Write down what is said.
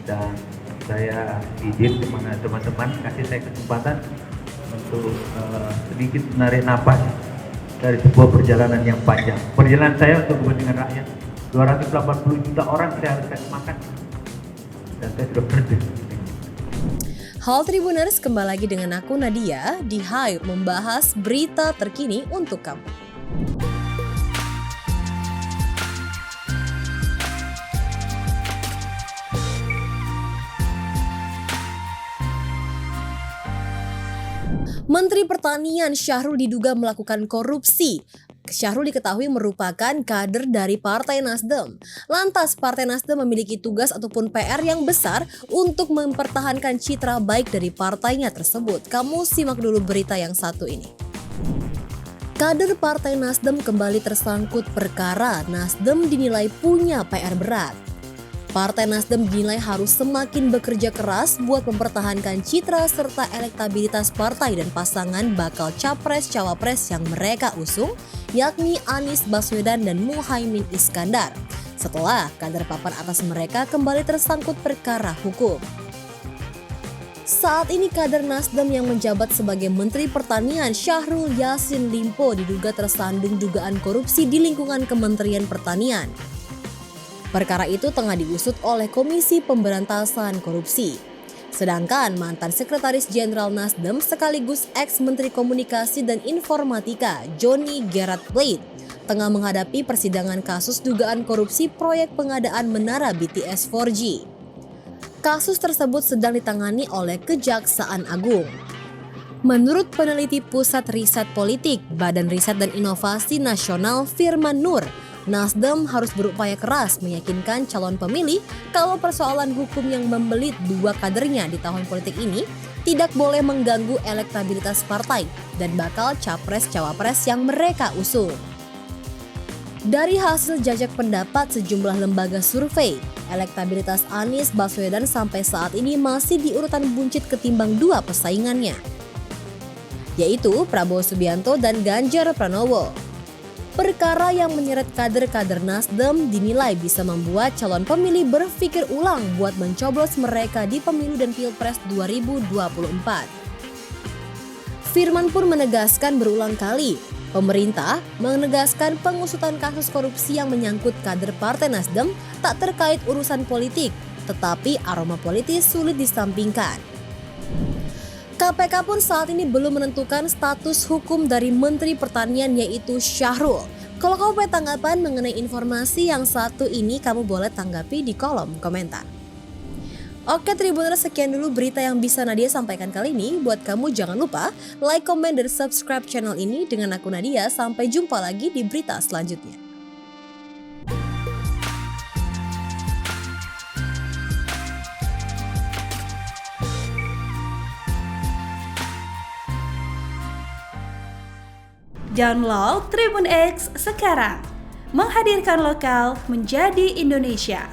dan saya izin kepada teman-teman kasih saya kesempatan untuk sedikit menarik napas dari sebuah perjalanan yang panjang. Perjalanan saya untuk kepentingan rakyat, 280 juta orang saya harus kasih makan, dan saya sudah kerja. Halo Tribuners, kembali lagi dengan aku Nadia di Hype membahas berita terkini untuk kamu. Menteri Pertanian Syahrul diduga melakukan korupsi. Syahrul diketahui merupakan kader dari Partai Nasdem. Lantas Partai Nasdem memiliki tugas ataupun PR yang besar untuk mempertahankan citra baik dari partainya tersebut. Kamu simak dulu berita yang satu ini. Kader Partai Nasdem kembali tersangkut perkara. Nasdem dinilai punya PR berat. Partai Nasdem dinilai harus semakin bekerja keras buat mempertahankan citra serta elektabilitas partai dan pasangan bakal capres-cawapres yang mereka usung, yakni Anies Baswedan dan Muhaimin Iskandar, setelah kader papan atas mereka kembali tersangkut perkara hukum. Saat ini kader Nasdem yang menjabat sebagai Menteri Pertanian Syahrul Yassin Limpo diduga tersandung dugaan korupsi di lingkungan Kementerian Pertanian. Perkara itu tengah diusut oleh Komisi Pemberantasan Korupsi. Sedangkan mantan Sekretaris Jenderal Nasdem sekaligus ex-Menteri Komunikasi dan Informatika Johnny Gerard Plate tengah menghadapi persidangan kasus dugaan korupsi proyek pengadaan menara BTS 4G. Kasus tersebut sedang ditangani oleh Kejaksaan Agung. Menurut peneliti Pusat Riset Politik Badan Riset dan Inovasi Nasional Firman Nur, Nasdem harus berupaya keras meyakinkan calon pemilih kalau persoalan hukum yang membelit dua kadernya di tahun politik ini tidak boleh mengganggu elektabilitas partai dan bakal capres-cawapres yang mereka usung. Dari hasil jajak pendapat sejumlah lembaga survei, elektabilitas Anies Baswedan sampai saat ini masih di urutan buncit ketimbang dua pesaingannya, yaitu Prabowo Subianto dan Ganjar Pranowo. Perkara yang menyeret kader-kader Nasdem dinilai bisa membuat calon pemilih berpikir ulang buat mencoblos mereka di pemilu dan pilpres 2024. Firman pun menegaskan berulang kali, pemerintah menegaskan pengusutan kasus korupsi yang menyangkut kader Partai Nasdem tak terkait urusan politik, tetapi aroma politis sulit disampingkan. KPK pun saat ini belum menentukan status hukum dari Menteri Pertanian yaitu Syahrul. Kalau kamu punya tanggapan mengenai informasi yang satu ini, kamu boleh tanggapi di kolom komentar. Oke Tribuners, sekian dulu berita yang bisa Nadia sampaikan kali ini. Buat kamu jangan lupa like, komen, dan subscribe channel ini dengan aku Nadia. Sampai jumpa lagi di berita selanjutnya. Download Tribun X sekarang, menghadirkan lokal menjadi Indonesia.